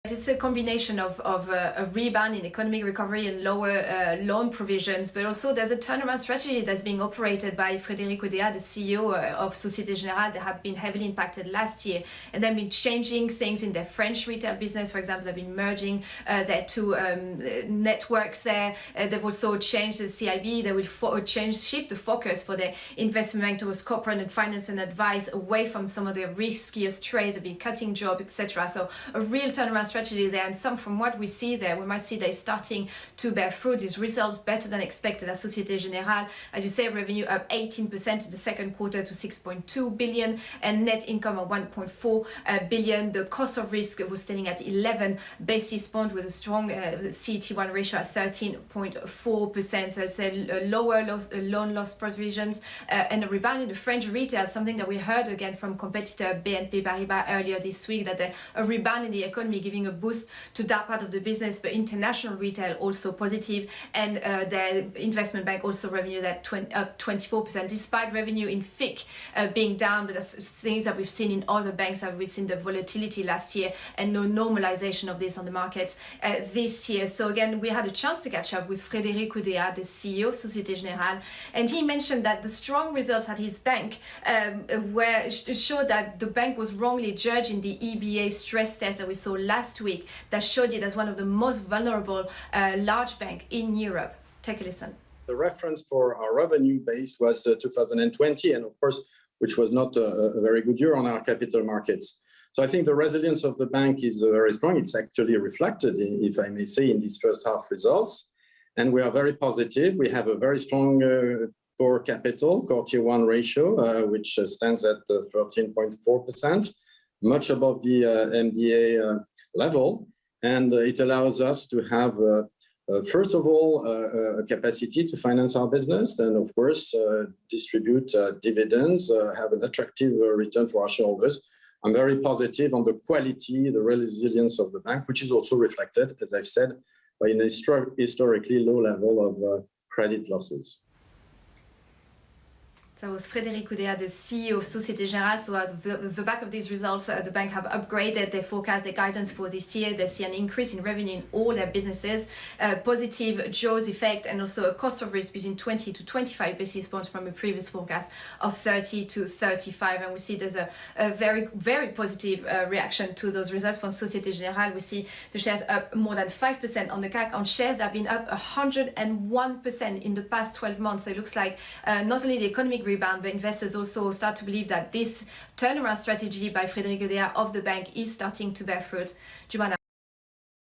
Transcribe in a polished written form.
It's a combination of a rebound in economic recovery and lower loan provisions, but also there's a turnaround strategy that's being operated by Frédéric Oudéa, the CEO of Societe Generale. They have been heavily impacted last year, and they've been changing things in their French retail business. For example, they've been merging their two networks there. They've also changed the CIB. They will shift the focus for their investment bank towards corporate and finance and advice, away from some of the riskiest trades. They've been cutting jobs, etc. So a real turnaround strategy there, and some from what we see there, we might see they're starting to bear fruit. These results better than expected at Societe Generale. As you say, revenue up 18% in the second quarter to 6.2 billion and net income of 1.4 billion. The cost of risk was standing at 11 basis points with a strong CET1 ratio at 13.4%. So it's a lower loan loss provisions and a rebound in the French retail, something that we heard again from competitor BNP Paribas earlier this week, that a rebound in the economy giving a boost to that part of the business. But international retail also positive, and the investment bank also revenue up 24%, despite revenue in FIC being down. But that's things that we've seen in other banks. We've seen the volatility last year and no normalization of this on the markets this year. So again, we had a chance to catch up with Frédéric Oudéa, the CEO of Societe Generale, and he mentioned that the strong results at his bank showed that the bank was wrongly judged in the EBA stress test that we saw last week, that showed it as one of the most vulnerable large bank in Europe. Take a listen. The reference for our revenue base was 2020, and of course, which was not a very good year on our capital markets. So I think the resilience of the bank is very strong. It's actually reflected, if I may say, in these first half results. And we are very positive. We have a very strong core capital, core Tier 1 ratio, which stands at 13.4%, much above the MDA level. And it allows us to have, first of all, a capacity to finance our business, and of course, distribute dividends, have an attractive return for our shareholders. I'm very positive on the quality, the resilience of the bank, which is also reflected, as I said, by an historically low level of credit losses. That was Frédéric Oudéa, the CEO of Societe Generale. So at the back of these results, the bank have upgraded their forecast, their guidance for this year. They see an increase in revenue in all their businesses, positive jaws effect, and also a cost of risk between 20 to 25 basis points from a previous forecast of 30 to 35. And we see there's a very, very positive reaction to those results from Societe Generale. We see the shares up more than 5% on the CAC, on shares that have been up 101% in the past 12 months. So it looks like not only the economic rebound, but investors also start to believe that this turnaround strategy by Frédéric Oudéa of the bank is starting to bear fruit. Joanna.